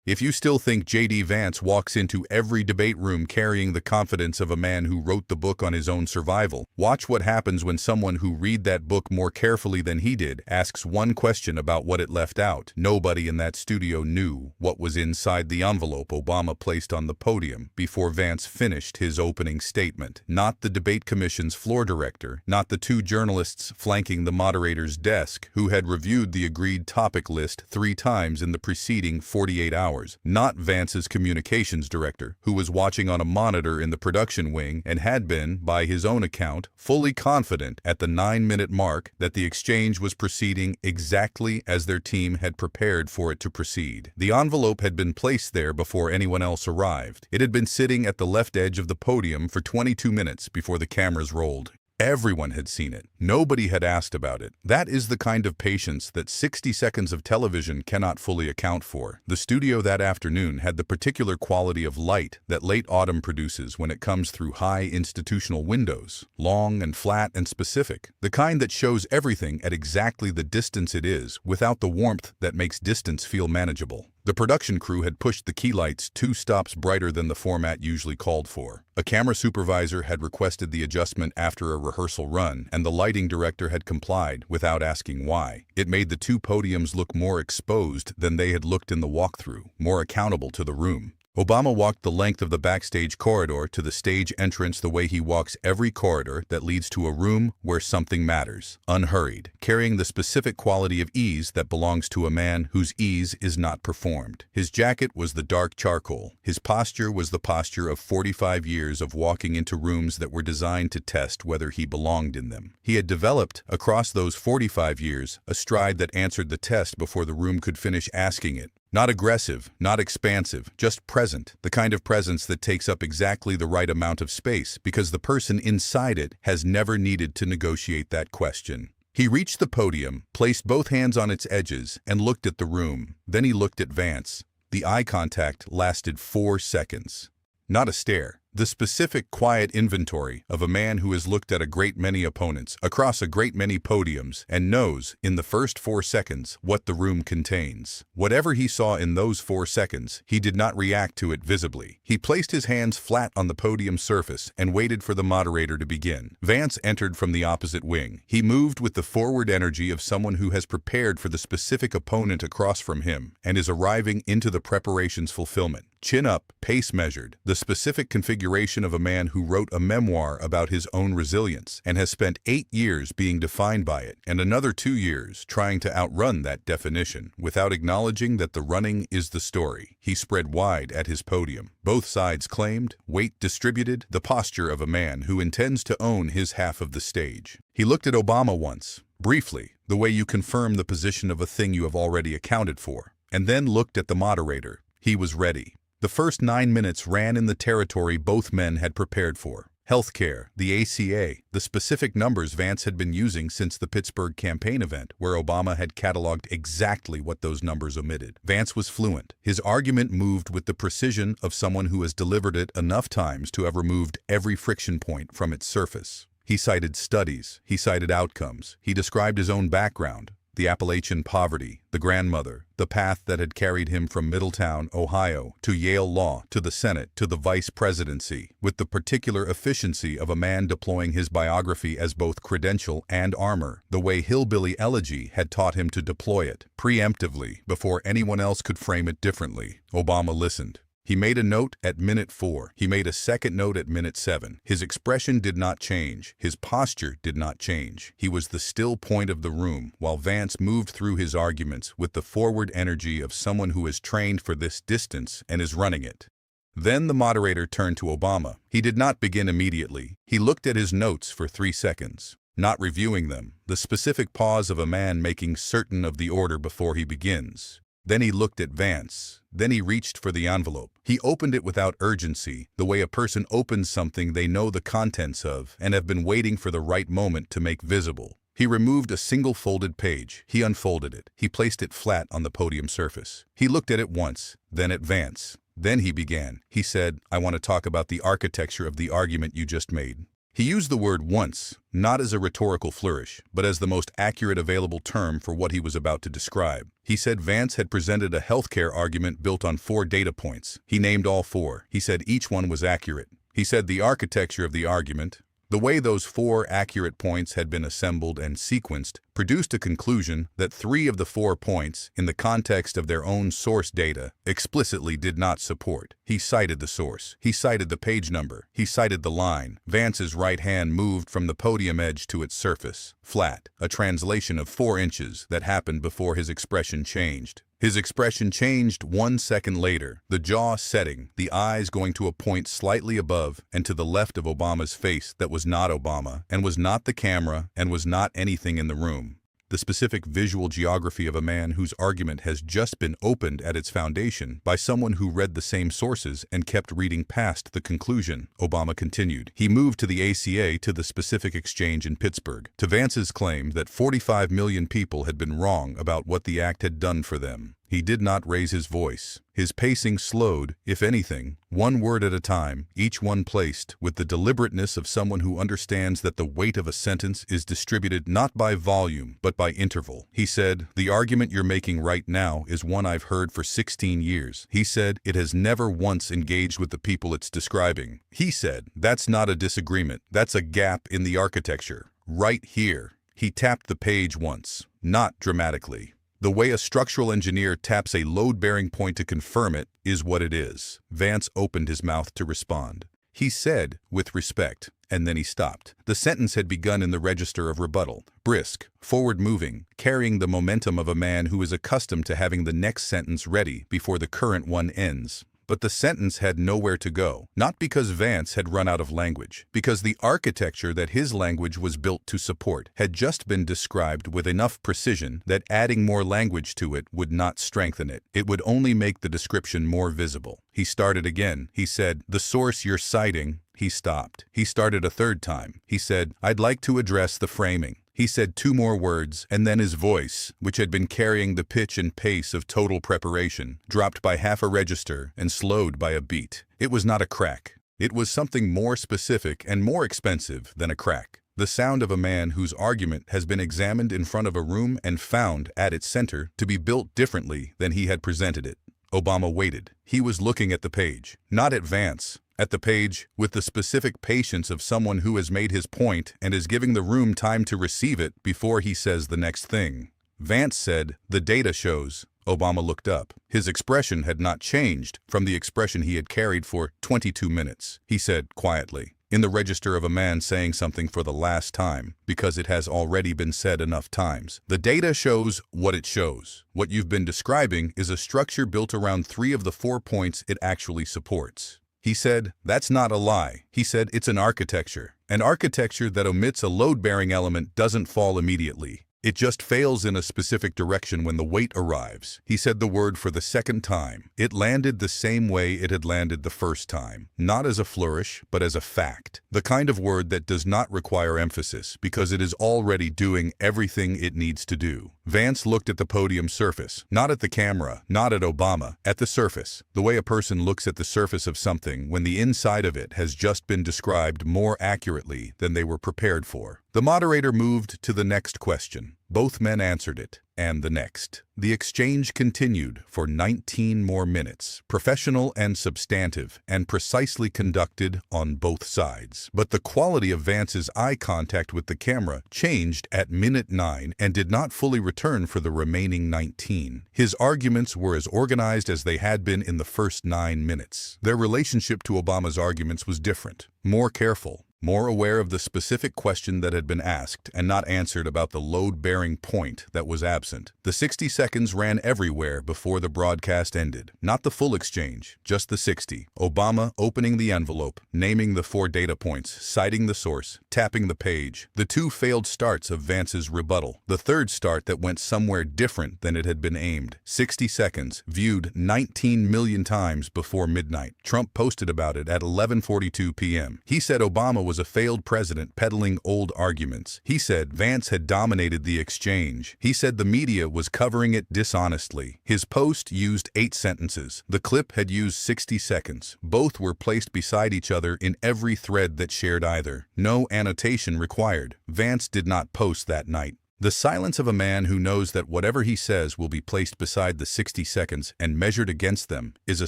If you still think J.D. Vance walks into every debate room carrying the confidence of a man who wrote the book on his own survival, watch what happens when someone who read that book more carefully than he did asks one question about what it left out. Nobody in that studio knew what was inside the envelope Obama placed on the podium before Vance finished his opening statement. Not the debate commission's floor director, not the two journalists flanking the moderator's desk who had reviewed the agreed topic list 3 times in the preceding 48 hours. Not Vance's communications director, who was watching on a monitor in the production wing and had been, by his own account, fully confident at the 9-minute mark that the exchange was proceeding exactly as their team had prepared for it to proceed. The envelope had been placed there before anyone else arrived. It had been sitting at the left edge of the podium for 22 minutes before the cameras rolled. Everyone had seen it. Nobody had asked about it. That is the kind of patience that 60 seconds of television cannot fully account for. The studio that afternoon had the particular quality of light that late autumn produces when it comes through high institutional windows, long and flat and specific, the kind that shows everything at exactly the distance it is without the warmth that makes distance feel manageable. The production crew had pushed the key lights 2 stops brighter than the format usually called for. A camera supervisor had requested the adjustment after a rehearsal run, and the lighting director had complied without asking why. It made the 2 podiums look more exposed than they had looked in the walkthrough, more accountable to the room. Obama walked the length of the backstage corridor to the stage entrance the way he walks every corridor that leads to a room where something matters, unhurried, carrying the specific quality of ease that belongs to a man whose ease is not performed. His jacket was the dark charcoal. His posture was the posture of 45 years of walking into rooms that were designed to test whether he belonged in them. He had developed, across those 45 years, a stride that answered the test before the room could finish asking it. Not aggressive, not expansive, just present, the kind of presence that takes up exactly the right amount of space because the person inside it has never needed to negotiate that question. He reached the podium, placed both hands on its edges, and looked at the room. Then he looked at Vance. The eye contact lasted 4 seconds. Not a stare. The specific, quiet inventory of a man who has looked at a great many opponents across a great many podiums and knows, in the first 4 seconds, what the room contains. Whatever he saw in those 4 seconds, he did not react to it visibly. He placed his hands flat on the podium surface and waited for the moderator to begin. Vance entered from the opposite wing. He moved with the forward energy of someone who has prepared for the specific opponent across from him and is arriving into the preparation's fulfillment. Chin up, pace measured, the specific configuration of a man who wrote a memoir about his own resilience and has spent 8 years being defined by it and another 2 years trying to outrun that definition without acknowledging that the running is the story. He spread wide at his podium. Both sides claimed, weight distributed, the posture of a man who intends to own his half of the stage. He looked at Obama once, briefly, the way you confirm the position of a thing you have already accounted for, and then looked at the moderator. He was ready. The first 9 minutes ran in the territory both men had prepared for. Healthcare, the ACA, the specific numbers Vance had been using since the Pittsburgh campaign event, where Obama had cataloged exactly what those numbers omitted. Vance was fluent. His argument moved with the precision of someone who has delivered it enough times to have removed every friction point from its surface. He cited studies. He cited outcomes. He described his own background. The Appalachian poverty, the grandmother, the path that had carried him from Middletown, Ohio, to Yale Law, to the Senate, to the vice presidency, with the particular efficiency of a man deploying his biography as both credential and armor, the way Hillbilly Elegy had taught him to deploy it, preemptively, before anyone else could frame it differently. Obama listened. He made a note at minute 4. He made a second note at minute 7. His expression did not change. His posture did not change. He was the still point of the room, while Vance moved through his arguments with the forward energy of someone who is trained for this distance and is running it. Then the moderator turned to Obama. He did not begin immediately. He looked at his notes for 3 seconds, not reviewing them, the specific pause of a man making certain of the order before he begins. Then he looked at Vance. Then he reached for the envelope. He opened it without urgency, the way a person opens something they know the contents of and have been waiting for the right moment to make visible. He removed a single folded page. He unfolded it. He placed it flat on the podium surface. He looked at it once, then at Vance. Then he began. He said, "I want to talk about the architecture of the argument you just made." He used the word once, not as a rhetorical flourish, but as the most accurate available term for what he was about to describe. He said Vance had presented a healthcare argument built on 4 data points. He named all 4. He said each one was accurate. He said the architecture of the argument, the way those 4 accurate points had been assembled and sequenced, produced a conclusion that 3 of the 4 points, in the context of their own source data, explicitly did not support. He cited the source. He cited the page number. He cited the line. Vance's right hand moved from the podium edge to its surface, flat, a translation of 4 inches that happened before his expression changed. His expression changed 1 second later, the jaw setting, the eyes going to a point slightly above and to the left of Obama's face that was not Obama, and was not the camera, and was not anything in the room. The specific visual geography of a man whose argument has just been opened at its foundation by someone who read the same sources and kept reading past the conclusion, Obama continued. He moved to the ACA to the specific exchange in Pittsburgh, to Vance's claim that 45 million people had been wrong about what the act had done for them. He did not raise his voice. His pacing slowed, if anything, 1 word at a time, each one placed with the deliberateness of someone who understands that the weight of a sentence is distributed not by volume, but by interval. He said, "The argument you're making right now is one I've heard for 16 years. He said, "It has never once engaged with the people it's describing." He said, "That's not a disagreement. That's a gap in the architecture. Right here." He tapped the page once, not dramatically. The way a structural engineer taps a load-bearing point to confirm it is what it is. Vance opened his mouth to respond. He said, with respect, and then he stopped. The sentence had begun in the register of rebuttal, brisk, forward-moving, carrying the momentum of a man who is accustomed to having the next sentence ready before the current one ends. But the sentence had nowhere to go, not because Vance had run out of language, because the architecture that his language was built to support had just been described with enough precision that adding more language to it would not strengthen it. It would only make the description more visible. He started again. He said, "The source you're citing." He stopped. He started a 3rd time. He said, "I'd like to address the framing." He said 2 more words, and then his voice, which had been carrying the pitch and pace of total preparation, dropped by half a register and slowed by a beat. It was not a crack. It was something more specific and more expensive than a crack. The sound of a man whose argument has been examined in front of a room and found, at its center, to be built differently than he had presented it. Obama waited. He was looking at the page, not at Vance. At the page, with the specific patience of someone who has made his point and is giving the room time to receive it before he says the next thing. Vance said, "The data shows." Obama looked up. His expression had not changed from the expression he had carried for 22 minutes. He said quietly, in the register of a man saying something for the last time, because it has already been said enough times. "The data shows what it shows. What you've been describing is a structure built around 3 of the 4 points it actually supports." He said, "That's not a lie." He said, "It's an architecture. An architecture that omits a load-bearing element doesn't fall immediately. It just fails in a specific direction when the weight arrives." He said the word for the 2nd time. It landed the same way it had landed the 1st time, not as a flourish, but as a fact. The kind of word that does not require emphasis because it is already doing everything it needs to do. Vance looked at the podium surface, not at the camera, not at Obama, at the surface, the way a person looks at the surface of something when the inside of it has just been described more accurately than they were prepared for. The moderator moved to the next question. Both men answered it, and the next. The exchange continued for 19 more minutes, professional and substantive, and precisely conducted on both sides. But the quality of Vance's eye contact with the camera changed at minute 9 and did not fully return for the remaining 19. His arguments were as organized as they had been in the first 9 minutes. Their relationship to Obama's arguments was different, more careful, more aware of the specific question that had been asked and not answered about the load-bearing point that was absent. The 60 seconds ran everywhere before the broadcast ended. Not the full exchange, just the 60. Obama opening the envelope, naming the 4 data points, citing the source, tapping the page. The two failed starts of Vance's rebuttal. The third start that went somewhere different than it had been aimed. 60 seconds, viewed 19 million times before midnight. Trump posted about it at 11:42 p.m. He said Obama was a failed president peddling old arguments. He said Vance had dominated the exchange. He said the media was covering it dishonestly. His post used 8 sentences. The clip had used 60 seconds. Both were placed beside each other in every thread that shared either. No annotation required. Vance did not post that night. The silence of a man who knows that whatever he says will be placed beside the 60 seconds and measured against them is a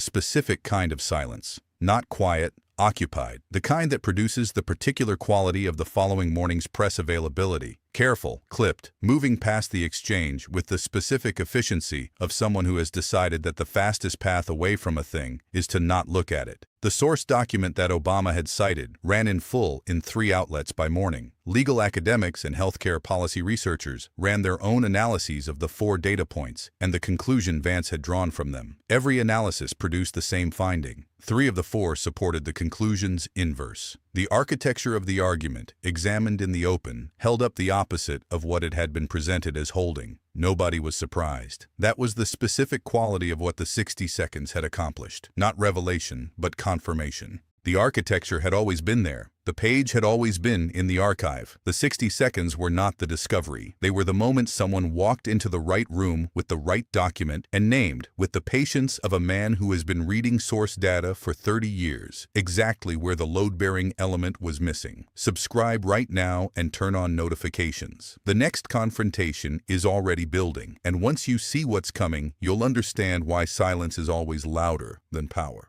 specific kind of silence. Not quiet, occupied. The kind that produces the particular quality of the following morning's press availability. Careful, clipped, moving past the exchange with the specific efficiency of someone who has decided that the fastest path away from a thing is to not look at it. The source document that Obama had cited ran in full in 3 outlets by morning. Legal academics and healthcare policy researchers ran their own analyses of the 4 data points and the conclusion Vance had drawn from them. Every analysis produced the same finding. 3 of the 4 supported the conclusion's inverse. The architecture of the argument, examined in the open, held up the opposite of what it had been presented as holding. Nobody was surprised. That was the specific quality of what the 60 seconds had accomplished. Not revelation, but confirmation. The architecture had always been there. The page had always been in the archive. The 60 seconds were not the discovery. They were the moment someone walked into the right room with the right document and named, with the patience of a man who has been reading source data for 30 years, exactly where the load-bearing element was missing. Subscribe right now and turn on notifications. The next confrontation is already building, and once you see what's coming, you'll understand why silence is always louder than power.